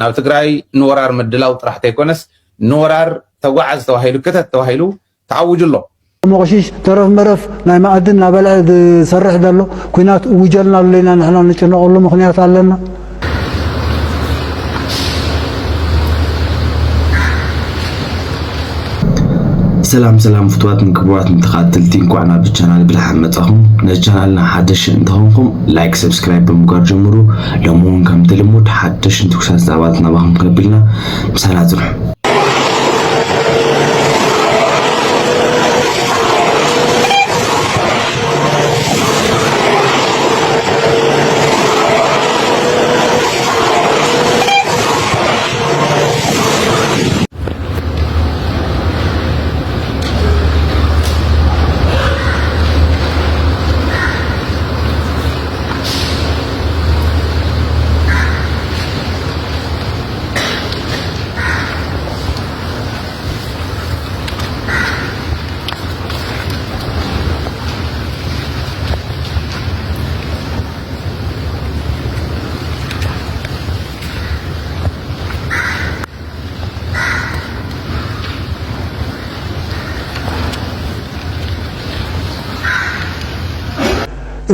ናብ ትግራይ ንወራር ምድላው ጥራሕ ተይኮነስ ንወራር ተጓዓዝ ተባሂሉ ከተት ተባሂሉ ተዓውጅሎ مغشيش ترف مرف ناي مأدن نابلع سرح دلو كينات وجلنا لنا نحن نشنا نقول له مخنيات علينا سلام فتوات من كبوات متقاتلتين كوعنا بالشانال بالحمد أخم نجانالنا حدش انتهونكم لايك سبسكرايب بمقار جمرو لمون كم تلمود حدش انتو كساس دعواتنا بهم قبلنا مسالات روح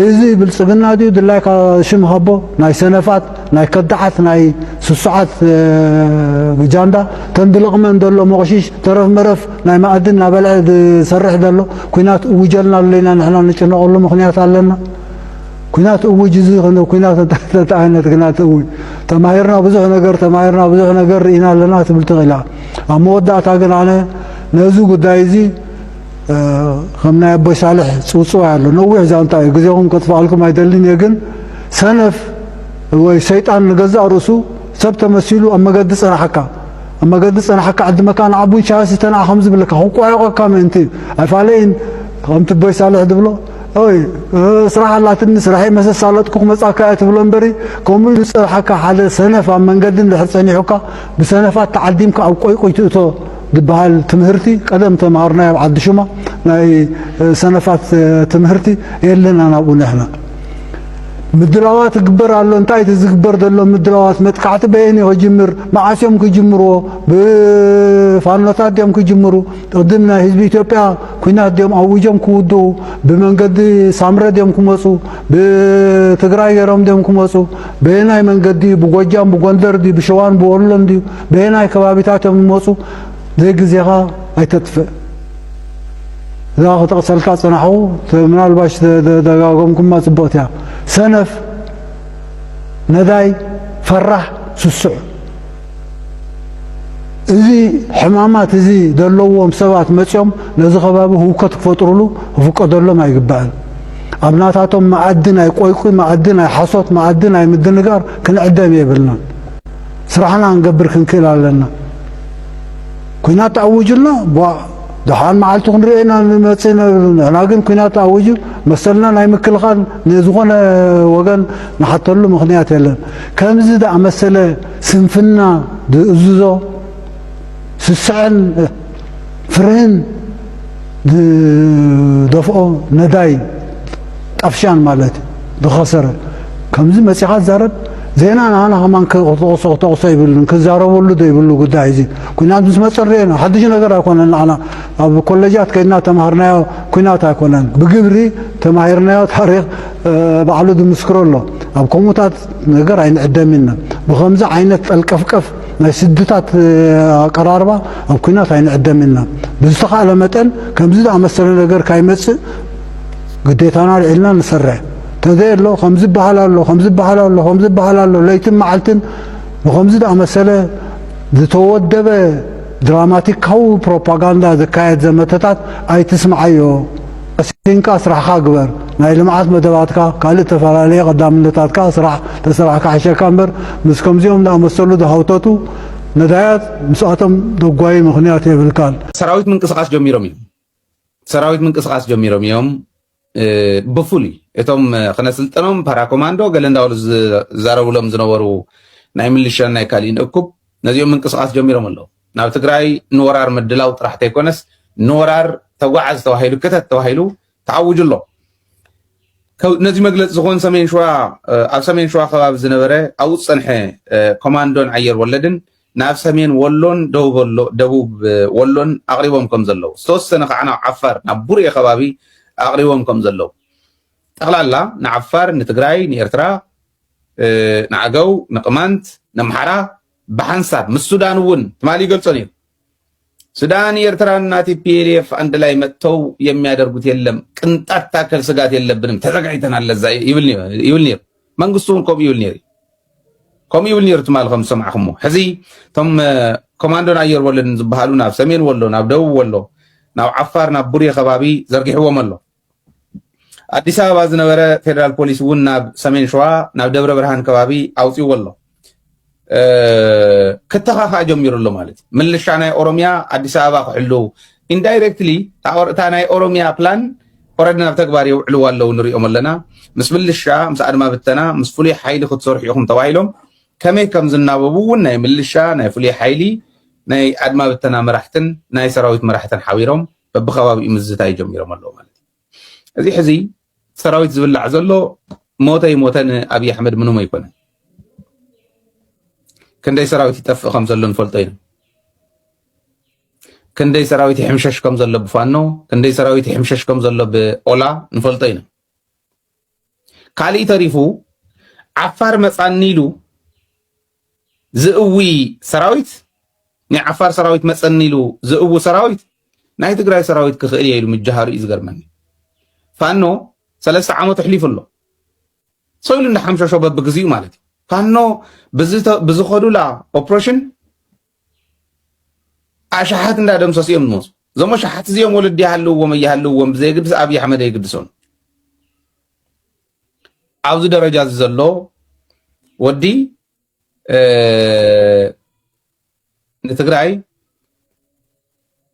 إذا بالسجن دي دلاك شم هبو ناي سنفات ناي كدعت ناي سسعات بجاندا تندلق من دلو مغشيش ترف مرف ناي مأدن نابلع سرح دلو كينات وجلنا لنا نحن نشنا نقول له مخنيات علينا كينات وجزي خنو كينات تتعينت كينات تماهرنا بزح نجر إنا لنا تبلتغلا أمودة تاجر أنا نزوج قدايزي خمنا أبو صالح صوصوا على نوع زانتا يجزيهم كتفعلكم هيدلين يجن سنف وشيطان نجزع رسو سبت مسيلو أما قدس أنا حكا عند مكان عبوي شاسي تنا خمس بلك هو قاعد كام أنتي أفعلين قمت أبو صالح دبلو أوي صراحة لا تنس راح مسا صالتكم مسا كأت بلنبري كمل حكا حدا سنف أما قدم لحسني حكا بسنفات تعديم كأو قوي تؤتو دبال تمهرتي قدم تمهرنا بعد شما ناي سنفات تمهرتي يلنا أنا أقول إحنا مدلوات كبر على انتاي تزكبر دلو مدلوات متقعت بيني وجمر معاشهم كجمرو بفانلاتات ديم كجمرو قدمنا حزب إثيوبيا كنا ديم أوجم كودو بمنقد سامرة ديم كمسو بتقراي يرام ديم كمسو بيناي منقد بوجام بغندر دي بشوان بورلن دي بيناي كبابيتاتهم كمسو ذيك زيها أيتدفع ذا تغسل كاس نحو من الباش دقاقم كما تبوتها سنف نداي فرح سسع إذي حمامات إذي دلوهم سبات متشم نزي خبابه هو كتفطرلو وفوق دلو ما يقبال أبناتاتهم معدنا يقويقوي معدنا يحصوت معدنا يمدنقار كن عدام يبلنا سرحنا نقبر كنكيل لنا كنا تعوجلنا دحان معلتو نرينا نمصينا لكن كنا تعوجو مثلنا ناي مكلخان نزغون وغن نحطلو مخنيات يلن كمزي دا مساله سنفنا دزوزو سسعن فرين دفعو نداي طفشان مالت بخسر كمزي مسيحات زارب زينا أنا كمان كأوصى يبلون كزارو ولو ده يبلو قد عايزين كنا نسمع مسرنا حدش نقدر أكون أنا بكولجات كنا تمهرنا كنا تأكلنا بجبري تمهرنا تحرق بعلو دمسكرولو أب كوموتات نقدر عين قدامنا بخمسة عينة الكفكف ما سدتات قراربا أب كنا عين قدامنا بستقى على متن كم زد عم مسرنا نقدر كايمس قديتنا علنا نسرع تدير له خمس بحلال له ليتم معلتن وخمس ده مسألة تودب دراماتيك هو بروباغندا ذكاية زمتات أي تسمع أيوه أسين كاسرح خاقبر نايل معات مدباتك قال تفعلي قدام لتاتك أسرح تسرح كعشر كامبر مسكم زيهم ده مسألة ده هوتاتو ندايات مسأتم دقواي مخنياتي بالكال سراويت من قصقاس جميرهم يوم بفولي اتم خنا سلطنهم بارا كوماندو غلنداول زاربلهم زنورو ناي ميليشيا ناي كالين اكوب نزيوم منقصقاس جميرهم الله ناب تግራይ نورار مدلاو طرح تيكونس نورار تጓዓዝ ተዋሂሉ ከተት ተዋሂሉ تعوج الله ነዚ መግለጽ ዝኾን ሰሜን ሸዋ ኣብ ሰሜን ሸዋ ከባቢ ዝነበረ ኣብኡ ዝጸንሐ ኮማንዶን ኣየር ወለድን ናብ ሰሜን ወሎን ደቡብ ወሎን ኣቕሪቦም ከም ዘለዉ ዝተወሰነ ከዓ ናብ ዓፋር ናብ ቡርኤ ከባቢ ኣቕሪቦም ከም ዘለዉ ጠቕላላ ንዓፋር ንትግራይ ንኤርትራ ንዓገው ንቅማንት ንኣምሓራ ብሓንሳብ ምስ ሱዳን እውን ትማሊ ይገልጾ ነይሩ ሱዳን ኤርትራና ቲፒኤልኤፍ አንድ ላይ መጥተው የሚያደርጉት የለም ቅንጣት ታከል ስጋት የለብንም ተዘጋጅተናል ለዛ ይብል ነይሩ መንግስቱን ኮም ይብል ነይሩ ትማል ከም ሰማዕኹም ሕዚ ቶም ኮማንዶን ኣየር ወለድን ዝበሃሉ ናብ ሰሜን ወሎ ናብ ደቡብ ወሎ ናብ ዓፋር ናብ ቡርኤ ከባቢ ዘርጊሕዎም ኣሎ አዲስ አበባ ዝነበረ ፌደራል ፖሊስ እውን ናብ ሰሜን ሸዋ ናብ ደብረ ብርሃን ከባቢ ኣውፂዎ ኣሎ ከተኻኻ ጀሚሩሎ ማለት ምልሻ ናይ ኦሮሚያ አዲስ አበባ ክሕሉ ኢንዳይሬክትሊ ታወርታ ናይ ኦሮሚያ ፕላን ኦረዲ ናብ ተግባር ይውዕልዎ ኣለዉ ንሪኦም ኣለና ምስ ምልሻ ምስ ኣድማ ብተና ምስ ፍሉይ ሓይሊ ክትሰርሑ ኢኹም ተባሂሎም ከመይ ከም ዝናበቡ እውን ናይ ምልሻ ናይ ፍሉይ ሓይሊ ናይ ኣድማ ብተና መራሕትን ናይ ሰራዊት መራሕትን ሓቢሮም በብኸባቢኡ ምዝታይ ጀሚሮም ኣለዉ ማለት እዚ ሕዚ ሰራዊት ዝብላዕ ዘሎ ሞተን ኣብይ ኣሕመድ ምንም ኣይኮነን ክንደይ ሰራዊት ይጠፍእ ከም ዘሎ ንፈልጦ ኢና ክንደይ ሰራዊት ይሕምሸሽ ከም ዘሎ ብፋኖ ክንደይ ሰራዊት ይሕምሸሽ ከም ዘሎ ብኦላ ንፈልጦ ኢና ካልእ ተሪፉ ዓፋር መፃኒ ኢሉ ዝእዊ ሰራዊት ናይ ዓፋር ሰራዊት መፀኒ ኢሉ ዝእዊ ሰራዊት ናይ ትግራይ ሰራዊት ክኽእል እየ ኢሉ ምጃሃሩ እዩ ዝገርመኒ ፋኖ 3 ዓመት ሕሊፉ ኣሎ ሰይሉ እንዳሓምሸሾ በብግዚኡ ማለት እዩ ፋኖ ብዝኸዱላ ኦፕሬሽን ኣሽሓት እንዳደምሰስ እዮም ዝመፁ እዞም ኣሽሓት እዚኦም ወለዲ ይሃልውዎም እየሃልውዎም ብዘይግድስ ኣብይ ኣሕመድ ኣይግድሶን ኣብዚ ደረጃ እዚ ዘሎ ወዲ ንትግራይ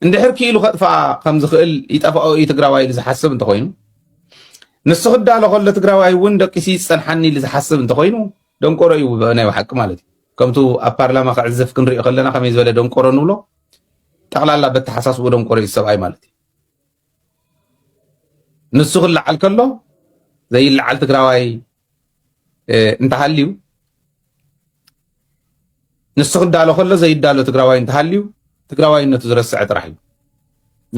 እንድሕር ክኢሉ ከጥፋ ከም ዝኽእል ይጠፍኦ እዩ ትግራዋይ ዝሓስብ እንተኮይኑ ንሱ ክዳሎ ከሎ ትግራዋይ እውን ደቂሲ ይፀንሓኒ ኢሉ ዝሓስብ እንተኮይኑ ደንቆሮ እዩ ናይ ሓቂ ማለት እዩ ከምቱ ኣብ ፓርላማ ክዕዘፍ ክንሪኦ ከለና ከመይ ዝበለ ደንቆሮ ንብሎ ጠቕላላ በተሓሳስቡ ደንቆሮ እዩ ሰብኣይ ማለት እዩ ንሱ ክለዓል ከሎ ዘይለዓል ትግራዋይ እንተሃልዩ ንሱ ክዳሎ ከሎ ዘይዳሎ ትግራዋይ እንተሃልዩ ትግራዋይነቱ ዝረስዕ ጥራሕ እዩ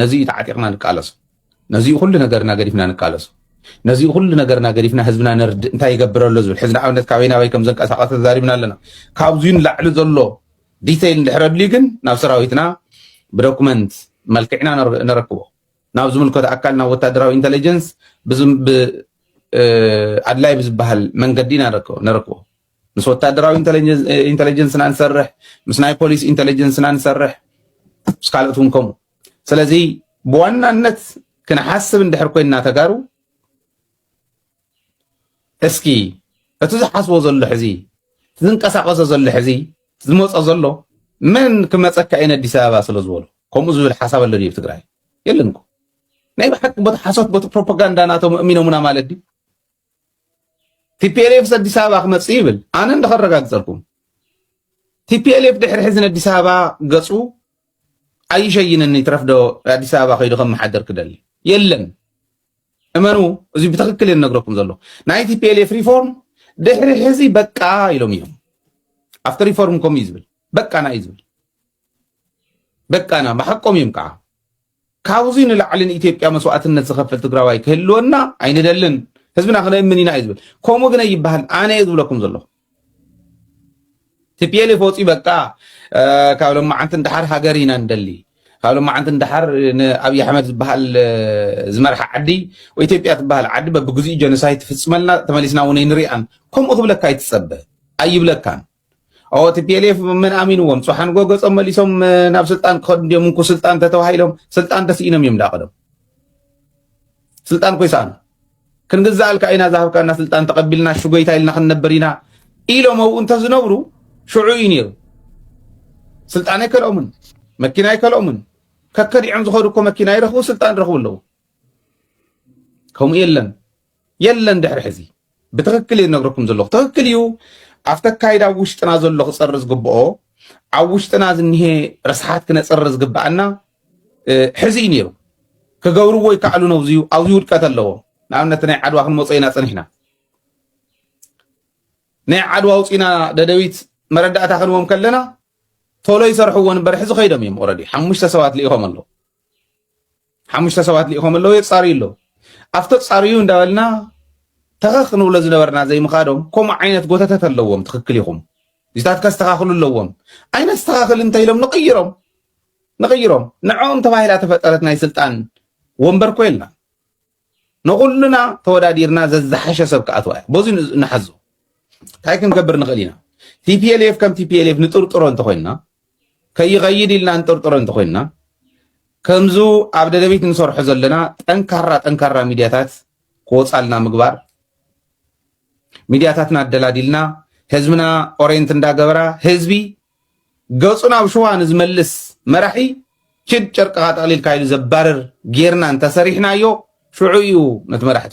ነዚኡ ተዓጢቕና ንቃለሶ ነዚኡ ኩሉ ነገርና ገዲፍና ንቃለሶ ነዚኡ ኩሉ ነገርና ገዲፍና ህዝብና ነርድእ እንታይ ይገብረሎ ዝብል ሕዚ ንኣብነት ካበይ ናበይ ከም ዘንቀሳቐሰ ተዛሪብና ኣለና ካብዚኡ ንላዕሊ ዘሎ ዲቴይል እንድሕረድልዩ ግን ናብ ሰራዊትና ብዶኩመንት መልክዕና ነረክቦ ናብ ዝምልከቶ ኣካል ናብ ወታደራዊ ኢንተለጀንስ ኣድላይ ብዝበሃል መንገዲ ነረክቦ ምስ ወታደራዊ ኢንተለጀንስና ንሰርሕ ምስ ናይ ፖሊስ ኢንተለጀንስና ንሰርሕ ምስ ካልኦት እውን ከምኡ ስለዚ ብዋናነት ክንሓስብ እንድሕር ኮይንና ተጋሩ እስኪ እቲ ዝሓስቦ ዘሎ ሕዚ ዝንቀሳቐሶ ዘሎ ሕዚ ዝመፆ ዘሎ መን ክመፀካ እየን ኣዲስ ኣበባ ስለ ዝበሉ ከምኡ ዝብል ሓሳብ ኣሎ ድዩ ትግራይ የለን እኮ ናይ ብሓቂ ቦታ ሓሶት ቦታ ፕሮፓጋንዳ ናቶም እሚኖሙና ማለት ድዩ ቲፒኤልኤፍ ኣዲስ ኣበባ ክመፅእ ይብል ኣነ እንደኸረጋግፀልኩም ቲፒኤልኤፍ ድሕሪ ሕዚ ኣዲስ ኣበባ ገፁ ኣይሸይነኒ ትረፍዶ ኣዲስ ኣበባ ከይዱ ከመሓደር ክደሊ የለን እመኑ እዚ ብትክክል የነግረኩም ዘሎ ናይ ቲፒኤልኤፍ ሪፎርም ድሕሪ ሕዚ በቃ ኢሎም እዮም ኣፍተር ሪፎርም ከም እዩ ዝብል በቃና እዩ ዝብል በቃና ብሓቆም እዮም ከዓ ካብዚ ንላዕሊ ንኢትዮጵያ መስዋዕትነት ዝኸፍል ትግራዋይ ክህልወና ኣይንደልን ህዝብና ክነእምን ኢና እዩ ዝብል ከምኡ ግን ይበሃል ኣነ እየ ዝብለኩም ዘለኹ ቲፒኤልኤፍ ወፂ በቃ ካብ ሎማዓንቲ እንዳሓር ሃገር ኢና ንደሊ ካብ ሎማዓንቲ እንዳሓር ንኣብይ ኣሕመድ ዝበሃል ዝመርሐ ዓዲ ወኢትዮጵያ ትበሃል ዓዲ በብግዚኡ ጀኖሳይድ ትፍፅመልና ተመሊስና እውን ንሪአን ከምኡ ክብለካ ይትፀበ ኣይብለካን ቲፒኤልኤፍ ምን ኣሚንዎም ፅሓን ጎገፆም መሊሶም ናብ ስልጣን ክኸዱ እንዲኦም እንኩ ስልጣን ተተባሂሎም ስልጣን ተስኢኖም እዮም ዳቐዶም ስልጣን ኮይሳኣና ክንግዛእልካ ኢና ዝሃብካና ስልጣን ተቐቢልና ሽጎይታ ኢልና ክንነበር ኢና ኢሎም ኣብኡ እንተዝነብሩ ሽዑ እዩ ነይሩ ስልጣን ኣይከልኦምን መኪና ኣይከልኦምን ከከዲዖም ዝኸዱ እኮ መኪና ይረኽቡ ስልጣን ይረኽቡ ኣለዉ ከምኡ የለን ድሕሪ ሕዚ ብትክክል እዩ ነግረኩም ዘለኹ ትክክል እዩ ኣብቲ ኣካይዳ ኣብ ውሽጥና ዘሎ ክፀሪ ዝግብኦ ኣብ ውሽጥና ዝኒሄ ርስሓት ክነፀሪ ዝግባአና ሕዚ እዩ ነይሩ ክገብርዎ ይከኣሉ ነው ኣብዙ ውድቀት ኣለዎ ንኣብነት ናይ ዓድዋ ክንመፅኢና ፀኒሕና ናይ ዓድዋ ውፂና ደደቢት መረዳእታ ክንቦም ከለና ቶሎ ይሰርሕዎን እምበር ሕዚ ከይዶም እዮም ኦልሬዲ 5 ሰባት ልኢኾም ኣለዉ 5 ሰባት ልኢኾም ኣለዉ የፃርዩ ኣለዉ ኣብቲ ፃርዩ እንዳበልና ተኸኽ ንብሎ ዝነበርና ዘይምኻዶም ከምኡ ዓይነት ጎተተት ኣለዎም ትክክል ኢኹም ዚታት ከስተኻኽሉ ኣለዎም ዓይነት ስተኻኽል እንተኢሎም ንቕይሮም ንዖም ተባሂላ ተፈጠረት ናይ ስልጣን ወንበር ኮይልና ንኹልና ተወዳዲርና ዘዝሓሸ ሰብ ክኣትዋ እያ በዚ ንሓዞ እንታይ ክንገብር ንኽእል ኢና ቲፒኤልኤፍ ከም ቲፒኤልኤፍ ንጥርጥሮ እንተኮይንና ከይኸይድ ኢልና ንጥርጥሮ እንተኮይንና ከምዙ ኣብ ደደቢት ንሰርሖ ዘለና ጠንካራ ሚድያታት ክወፃልና ምግባር ሚድያታትና ኣደላዲልና ህዝብና ኦሬንት እንዳገበራ ህዝቢ ገፁ ናብ ሸዋ ንዝመልስ መራሒ ችድ ጨርቅኻ ጠቕሊልካ ኢሉ ዘባርር ጌርና እንተሰሪሕናዮ ሽዑ እዩ ነቲ መራሒ